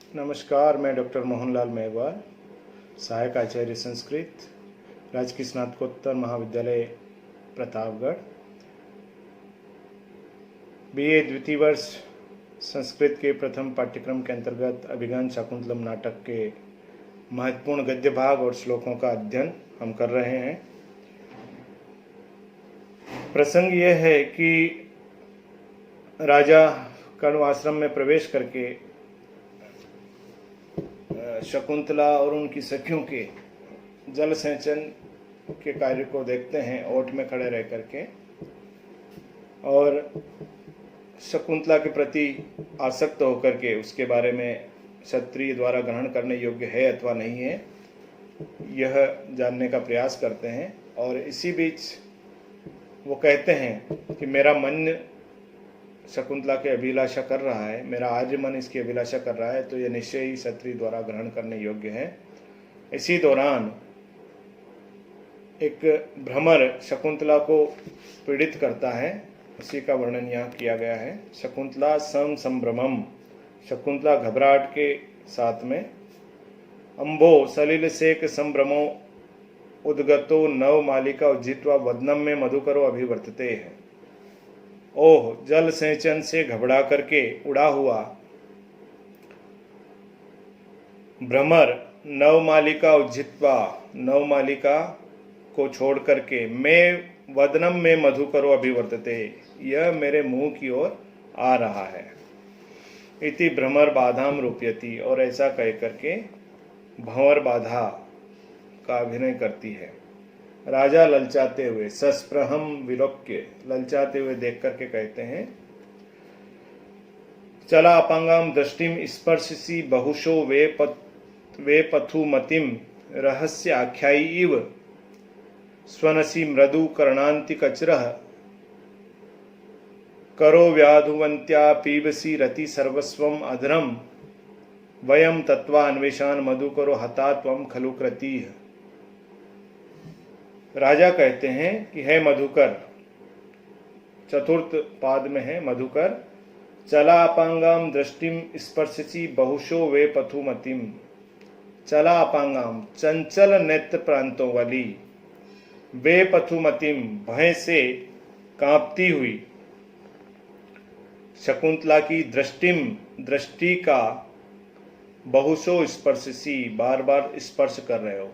नमस्कार, मैं डॉक्टर मोहनलाल मेहरवार, सहायक आचार्य संस्कृत, राजकीय स्नातकोत्तर महाविद्यालय प्रतापगढ़, बीए द्वितीय वर्ष संस्कृत के प्रथम पाठ्यक्रम के अंतर्गत अभिज्ञान शाकुंतलम नाटक के महत्वपूर्ण गद्य भाग और श्लोकों का अध्ययन हम कर रहे हैं। प्रसंग यह है कि राजा कण्व आश्रम में प्रवेश करके शकुंतला और उनकी सखियों के जल सेचन के कार्य को देखते हैं ओट में खड़े रह करके, और शकुंतला के प्रति आसक्त होकर के उसके बारे में क्षत्रिय द्वारा ग्रहण करने योग्य है अथवा नहीं है यह जानने का प्रयास करते हैं। और इसी बीच वो कहते हैं कि मेरा मन शकुंतला की अभिलाषा कर रहा है, मेरा आर्य मन इसकी अभिलाषा कर रहा है, तो यह निश्चय ही क्षत्रिय द्वारा ग्रहण करने योग्य है। इसी दौरान एक भ्रमर शकुंतला को पीड़ित करता है, उसी का वर्णन यहाँ किया गया है। शकुंतला संभ्रमम, शकुंतला घबराहट के साथ में। अंबो सलिल सेक संभ्रमो उद्गतो नव मालिका उज्जित्वा वदनम में मधुकरो अभिवर्तते है। ओह, जल सेचन से घबरा करके उड़ा हुआ भ्रमर नवमालिका उज्जित्वा, नवमालिका को छोड़ करके मैं वदनम में मधुकरो अभिवर्तते, यह मेरे मुंह की ओर आ रहा है। इति भ्रमर बाधाम रूपयति, और ऐसा कह करके भंवर बाधा का अभिनय करती है। राजा ललचाते हुए, सस्प्रहम विलोक्य, ललचाते हुए देख करके कहते हैं, चला अपांगाम दृष्टिम स्पर्शसी बहुशो वे पथुमतिम रहस्य आख्यायी इव स्वनसी मृदु कर्णांति कचरह करो व्याधुवंत्या पीबसी रति सर्वस्वम अधरम वयम तत्वा अन्वेषान मधु करो हता त्वम खलु कृति। राजा कहते हैं कि है मधुकर, चतुर्थ पाद में है मधुकर, चला अपांगाम दृष्टिम स्पर्शसी बहुशो वे पथुमतिम, चला अपांगाम चंचल नेत्र प्रांतों वाली, वे पथुमतिम भय से कांपती हुई, शकुंतला की दृष्टि का बहुशो स्पर्शसी, बार बार स्पर्श कर रहे हो।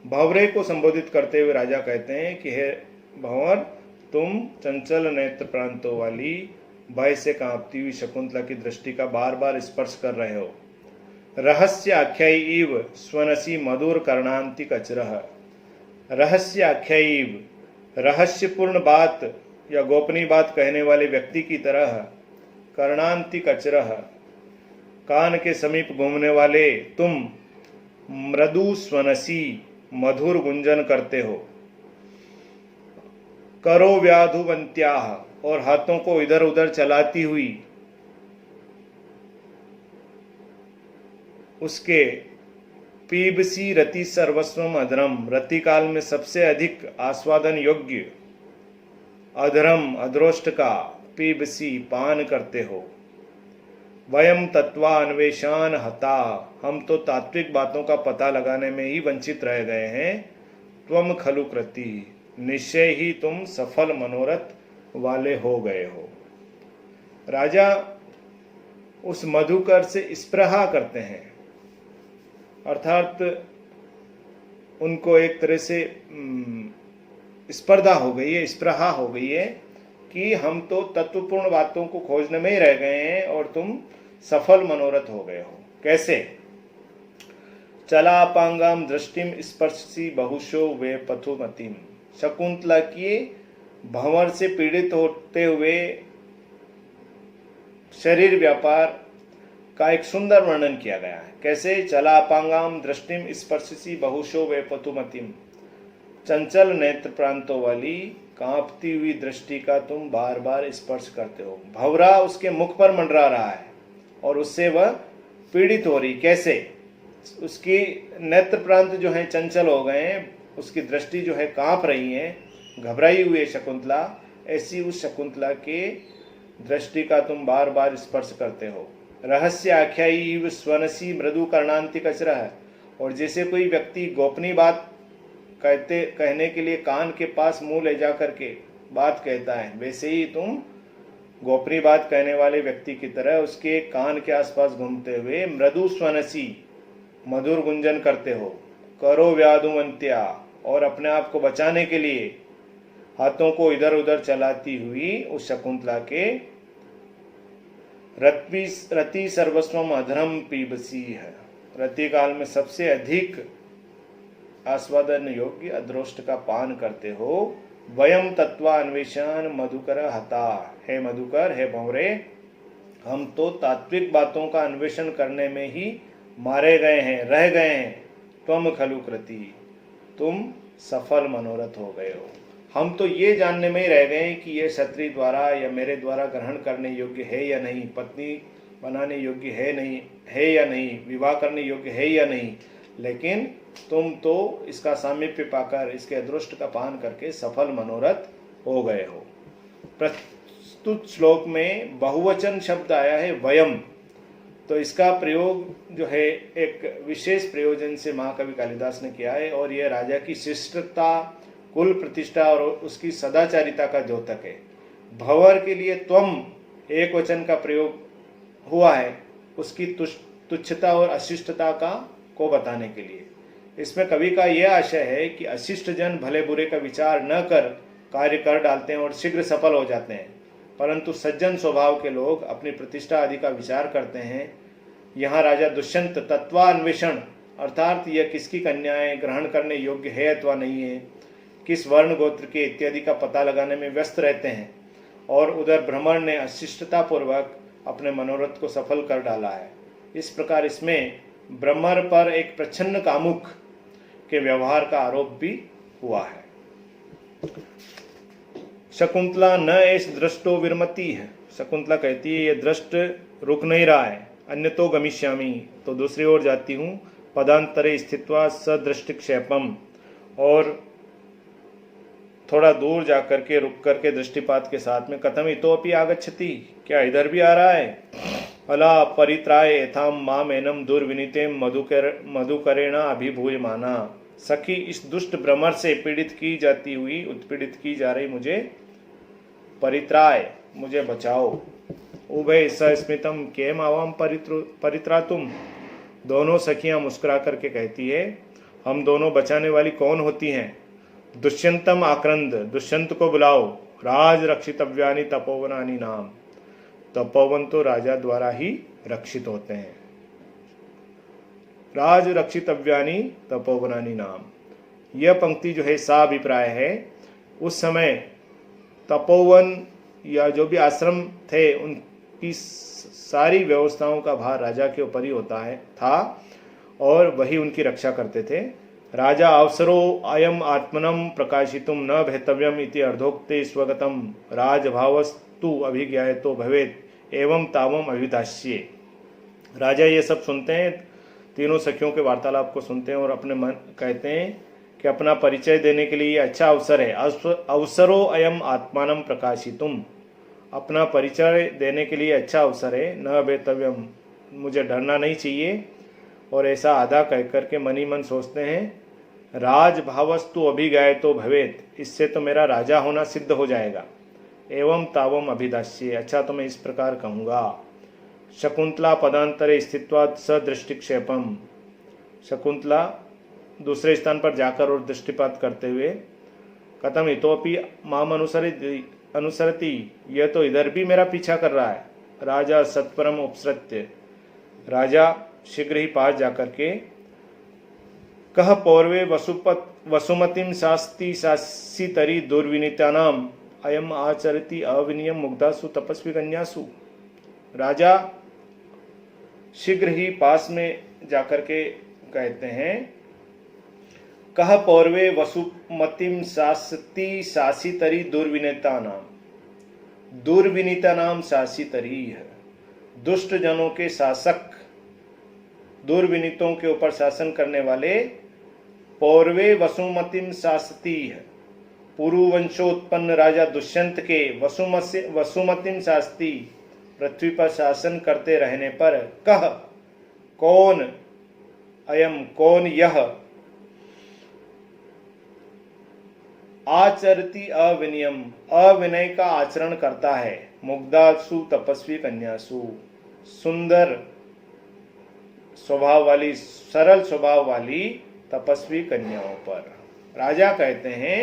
भंवरे को संबोधित करते हुए राजा कहते हैं कि हे भंवर, तुम चंचल नेत्र प्रांतों वाली भय से कांपती हुई शकुंतला की दृष्टि का बार बार स्पर्श कर रहे हो। रहस्य आख्यायी इव स्वनसी मधुर कर्णांति कचरह, रहस्य आख्यायी इव, रहस्यपूर्ण बात या गोपनीय बात कहने वाले व्यक्ति की तरह, कर्णांति कचरह, कान के समीप घूमने वाले तुम, मृदु स्वनसी, मधुर गुंजन करते हो। करो व्याधुवंत्याह, और हाथों को इधर उधर चलाती हुई उसके पीबसी रति सर्वस्वम अधरम, रति काल में सबसे अधिक आस्वादन योग्य अधरम, अधरोष्ट का, पीबसी, पान करते हो। वयम तत्वा अन्वेषान हता, हम तो तात्विक बातों का पता लगाने में ही वंचित रह गए हैं। त्वम खलु कृति, निश्चय ही तुम सफल मनोरथ वाले हो गए हो। राजा उस मधुकर से स्पृहा करते हैं, अर्थात उनको एक तरह से स्पर्धा हो गई है, स्पृहा हो गई है कि हम तो तत्वपूर्ण बातों को खोजने में ही रह गए हैं और तुम सफल मनोरथ हो गए हो। कैसे? चला अपांगाम दृष्टिम स्पर्शसी बहुशो वे पथुमतिम, शकुंतला की भंवर से पीड़ित होते हुए शरीर व्यापार का एक सुंदर वर्णन किया गया है। कैसे? चला अपांगाम दृष्टिम स्पर्शसी बहुशो वे पथुमतिम, चंचल नेत्र प्रांतों वाली कांपती हुई दृष्टि का तुम बार बार स्पर्श करते हो। भंवरा उसके मुख पर मंडरा रहा है और उससे वह पीड़ित हो रही। कैसे? उसकी नेत्र प्रांत जो है चंचल हो गए हैं, उसकी दृष्टि जो है कांप रही है, घबराई हुई है शकुंतला। ऐसी उस शकुंतला के दृष्टि का तुम बार बार स्पर्श करते हो। रहस्य आख्यायी स्वनसी मृदु कर्णांति कचरा। और जैसे कोई व्यक्ति गोपनीय बात कहने के लिए कान के पास मुंह ले जा करके बात कहता है, वैसे ही तुम गोपनीय बात कहने वाले व्यक्ति की तरह उसके कान के आसपास घूमते हुए मृदु स्वनसी मधुर गुंजन करते हो। करो व्याधुमंत्या, और अपने आप को बचाने के लिए हाथों को इधर उधर चलाती हुई उस शकुंतला के रति सर्वस्वम अधरम पीबसी है। रति काल में सबसे अधिक आस्वादन योग्य अदृष्ट का पान करते हो। वयम तत्वान्वेषण मधुकर हता, हे मधुकर, हे भंवरे, हम तो तात्विक बातों का अन्वेषण करने में ही मारे गए हैं, रह गए हैं। त्वम खलु कृति, तुम सफल मनोरथ हो गए हो। हम तो ये जानने में ही रह गए कि ये क्षत्रिय द्वारा या मेरे द्वारा ग्रहण करने योग्य है या नहीं, पत्नी बनाने योग्य है या नहीं, विवाह करने योग्य है या नहीं, लेकिन तुम तो इसका सामीप्य पाकर इसके अदृष्ट का पान करके सफल मनोरथ हो गए हो। प्रस्तुत श्लोक में बहुवचन शब्द आया है वयम, तो इसका प्रयोग जो है एक विशेष प्रयोजन से महाकवि कालिदास ने किया है, और यह राजा की शिष्टता, कुल प्रतिष्ठा और उसकी सदाचारिता का द्योतक है। भंवर के लिए त्वम एक वचन का प्रयोग हुआ है उसकी तुच्छता और अशिष्टता को बताने के लिए। इसमें कवि का यह आशय है कि अशिष्ट जन भले बुरे का विचार न कर कार्य कर डालते हैं और शीघ्र सफल हो जाते हैं, परंतु सज्जन स्वभाव के लोग अपनी प्रतिष्ठा आदि का विचार करते हैं। यहाँ राजा दुष्यंत तत्वान्वेषण अर्थात यह किसकी कन्याएं ग्रहण करने योग्य है अथवा नहीं है, किस वर्ण गोत्र के इत्यादि का पता लगाने में व्यस्त रहते हैं, और उधर भ्रमर ने अशिष्टता पूर्वक अपने मनोरथ को सफल कर डाला है। इस प्रकार इसमें भ्रमर पर एक प्रच्छन्न कामुक के व्यवहार का आरोप भी हुआ है। शकुंतला न एस दृष्टो विरमती है, शकुंतला कहती है ये दृष्ट रुक नहीं रहा है। अन्य तो गमिष्यामी, तो दूसरी ओर जाती हूँ। पदांतरे स्थित्वा सदृष्टिक्षेपम, और थोड़ा दूर जाकर के रुक करके दृष्टिपात के साथ में कथम इतोपि आगच्छति, क्या इधर भी आ रहा है। अला परित्राय यथाम माम एनम दुर्विनीते मधुकरेण अभिभूय माना, सखी इस दुष्ट भ्रमर से पीड़ित की जाती हुई, उत्पीड़ित की जा रही मुझे परित्राय, मुझे बचाओ। उभय सस्मितम केम आवाम परित्रातुम, दोनों सखियां मुस्कुरा करके कहती है हम दोनों बचाने वाली कौन होती हैं। दुष्यंतम आक्रंद, दुष्यंत को बुलाओ। राज रक्षितव्यानि तपोवनानि नाम, तपोवन तो राजा द्वारा ही रक्षित होते हैं। राज रक्षितव्यानि तपोवनानि नाम, यह पंक्ति जो है सा अभिप्राय है। उस समय तपोवन या जो भी आश्रम थे उनकी सारी व्यवस्थाओं का भार राजा के ऊपर ही होता है था, और वही उनकी रक्षा करते थे। राजा अवसरो अयम आत्मनम प्रकाशितुम न भेतव्यम इति अर्धोक्ते स्वगतम राजभावस्तु अभिज्ञायतो भवेत एवं तावम अभिदास्ये। राजा ये सब सुनते हैं, तीनों सखियों के वार्तालाप को सुनते हैं और अपने मन कहते हैं कि अपना परिचय देने के लिए ये अच्छा अवसर है। अवसरो अयम आत्मानम प्रकाशितुम, अपना परिचय देने के लिए अच्छा अवसर है। न भेतव्यम, मुझे डरना नहीं चाहिए। और ऐसा आधा कह करके मन ही मन सोचते हैं राजभावस्तु अभिगायतो भवेत, इससे तो मेरा राजा होना सिद्ध हो जाएगा। एवं तावम अभिदास्ये, अच्छा तो मैं इस प्रकार कहूँगा। शकुंतला पदांतरे स्थित्वात् सदृष्टिक्षेपम, शकुंतला दूसरे स्थान पर जाकर और दृष्टिपात करते हुए कथम इतोपि माम अनुसरति, यह तो इधर भी मेरा पीछा कर रहा है। राजा सत्परम उपसृत्य, राजा शीघ्र ही पास जाकर के कह पौर्वे वसुमतिम शास्ति शासी तरी दुर्विनीतानाम अयम आचरति अविनियम मुग्धासु तपस्वी कन्यासु। राजा शीघ्र ही पास में जाकर के कहते हैं कह पौर्वे वसुमतिम शास्ति शासी तरी दुर्विनीता नाम शासी तरी है। दुष्ट जनों के शासक, दुर्विनीतों के ऊपर शासन करने वाले पौर्वे वसुमतिम शासती है। पुरुवंशोत्पन्न राजा दुष्यंत के वसुमतिम शास्ती, पृथ्वी पर शासन करते रहने पर कह कौन अयम कौन यह आचरती अविनियम अविनय का आचरण करता है मुग्धासु तपस्वी कन्यासु सुंदर स्वभाव वाली सरल स्वभाव वाली तपस्वी कन्याओं पर। राजा कहते हैं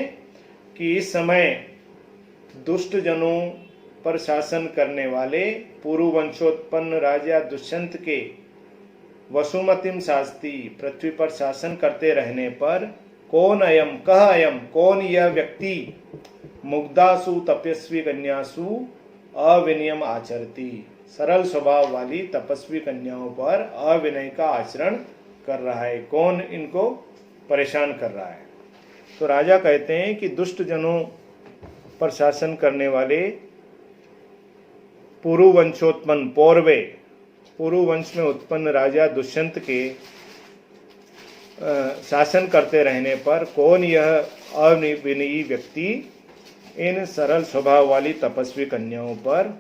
कि इस समय दुष्ट जनों पर शासन करने वाले पूर्व वंशोत्पन्न राजा दुष्यंत के वसुमतिम शास्ति पृथ्वी पर शासन करते रहने पर कौन अयम कह अयम कौन यह व्यक्ति मुग्धासु तपस्वी कन्यासु अविनियम आचरती सरल स्वभाव वाली तपस्वी कन्याओं पर अविनय का आचरण कर रहा है, कौन इनको परेशान कर रहा है। तो राजा कहते हैं कि दुष्ट जनों पर शासन करने वाले पूर्व वंशोत्पन्न पूर्व वंश में उत्पन्न राजा दुष्यंत के शासन करते रहने पर कौन यह अविनयी व्यक्ति इन सरल स्वभाव वाली तपस्वी कन्याओं पर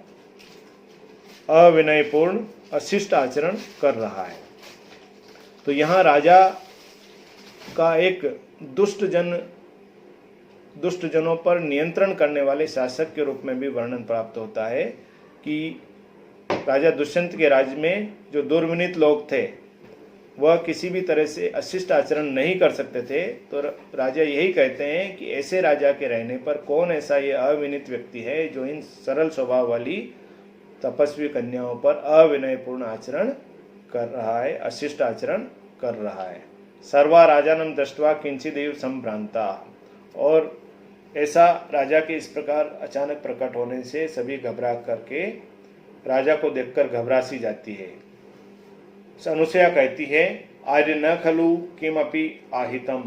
अविनयपूर्ण अशिष्ट आचरण कर रहा है। तो यहाँ राजा का एक दुष्ट जनों पर नियंत्रण करने वाले शासक के रूप में भी वर्णन प्राप्त होता है कि राजा दुष्यंत के राज्य में जो दुर्विनीत लोग थे वह किसी भी तरह से अशिष्ट आचरण नहीं कर सकते थे। तो राजा यही कहते हैं कि ऐसे राजा के रहने पर कौन ऐसा ये अविनीत व्यक्ति है जो इन सरल स्वभाव वाली तपस्वी कन्याओं पर अविनयपूर्ण आचरण कर रहा है, अशिष्ट आचरण कर रहा है। सर्वा राजानम दृष्ट्वा किंचिदेव संभ्रांता। और ऐसा राजा के इस प्रकार अचानक प्रकट होने से सभी घबरा करके राजा को देखकर घबरा सी जाती है। अनुसया कहती है आर्य न खलु किमपि आहितम।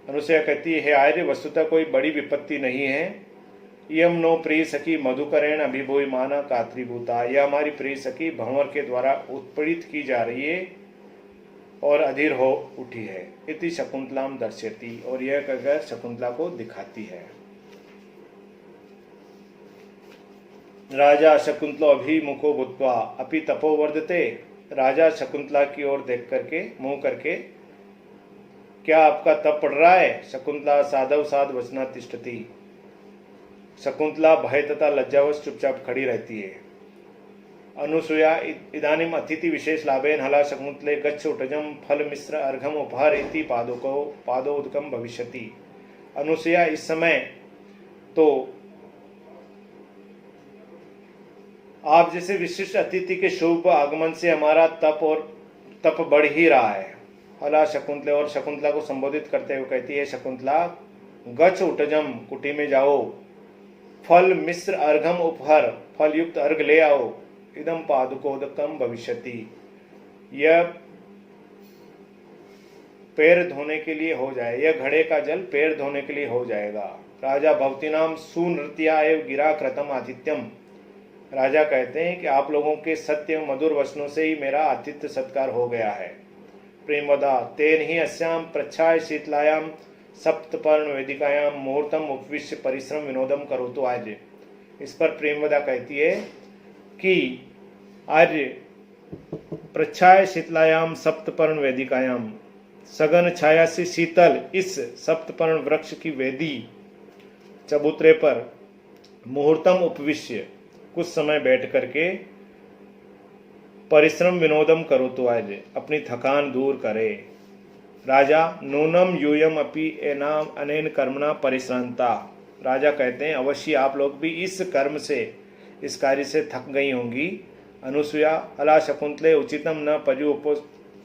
अनुसया कहती है आर्य वस्तुतः कोई बड़ी विपत्ति नहीं है। यम नो प्रिय सखी मधुकरेण अभिभूय माना कात्रिभूता। यह हमारी प्रिय सखी भंवर के द्वारा उत्पीड़ित की जा रही है और अधीर हो उठी है। इति शकुंतलाम दर्शयति। और यह कहकर शकुंतला को दिखाती है। राजा शकुंतलो अभिमुखो भूत्वा अपि तपो वर्धते। राजा शकुंतला की ओर देख करके मुंह करके क्या आपका तप पड़ रहा है। शकुंतला साधव साध वचना तिष्ठति। शकुंतला भय तथा लज्जावश चुपचाप खड़ी रहती है। अनुसूया इदानीम अतिथि विशेष लाभेन हला शकुंतले गच्छ उटजम फल मिश्र अर्घम उपहार इति पादोदकम भविष्यति। अनुसूया इस समय तो आप जैसे विशिष्ट अतिथि के शुभ आगमन से हमारा तप बढ़ ही रहा है। हला शकुंतले और शकुंतला को संबोधित करते हुए कहती है शकुंतला गच्छ उटजम कुटी में जाओ। फल मिश्र अर्घम उपहर फल युक्त अर्घ ले आओ। इदम पादुकोदकम भविष्यति। यह पैर धोने के लिए हो जाए, यह घड़े का जल पैर धोने के लिए हो जाएगा। राजा भवतीनाम सुनृत्या एव गिरा कृतम आतिथ्यम। राजा कहते हैं कि आप लोगों के सत्य मधुर वचनों से ही मेरा आतिथ्य सत्कार हो गया है। प्रेमदा तेन ही अस्याम प्रच्छाय शीतलायाम सप्तपर्ण वेदिकायाम मुहूर्तम उपविश्य परिश्रम विनोदम करो। तो आर्य इस पर प्रेमवदा कहती है कि आर्य प्रच्छाय शीतलायाम सप्तपर्ण वेदिकायाम सघन छाया से शीतल इस सप्तपर्ण वृक्ष की वेदी चबूतरे पर मुहूर्तम उपविश्य कुछ समय बैठ करके परिश्रम विनोदम करो। तो आर्य अपनी थकान दूर करे। राजा नूनम यूयम अपि एनाम अनेन कर्मणा परिश्रांता। राजा कहते हैं अवश्य आप लोग भी इस कर्म से इस कार्य से थक गई होंगी। अनुसूया अला शकुंतले उचितम न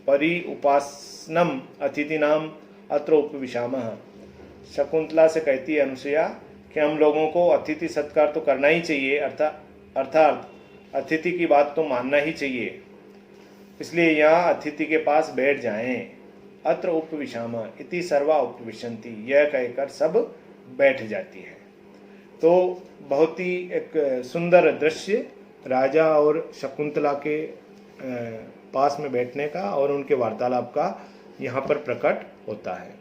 परि उपासनम अतिथि नाम अत्र उपविशामः। शकुंतला से कहती है अनुसूया कि हम लोगों को अतिथि सत्कार तो करना ही चाहिए, अर्थात अतिथि की बात तो मानना ही चाहिए, इसलिए यहाँ अतिथि के पास बैठ जाएं। अत्र उपविशाम इति सर्वा उपविशन्ति। यह कहकर सब बैठ जाती है। तो बहुत ही एक सुंदर दृश्य राजा और शकुंतला के पास में बैठने का और उनके वार्तालाप का यहाँ पर प्रकट होता है।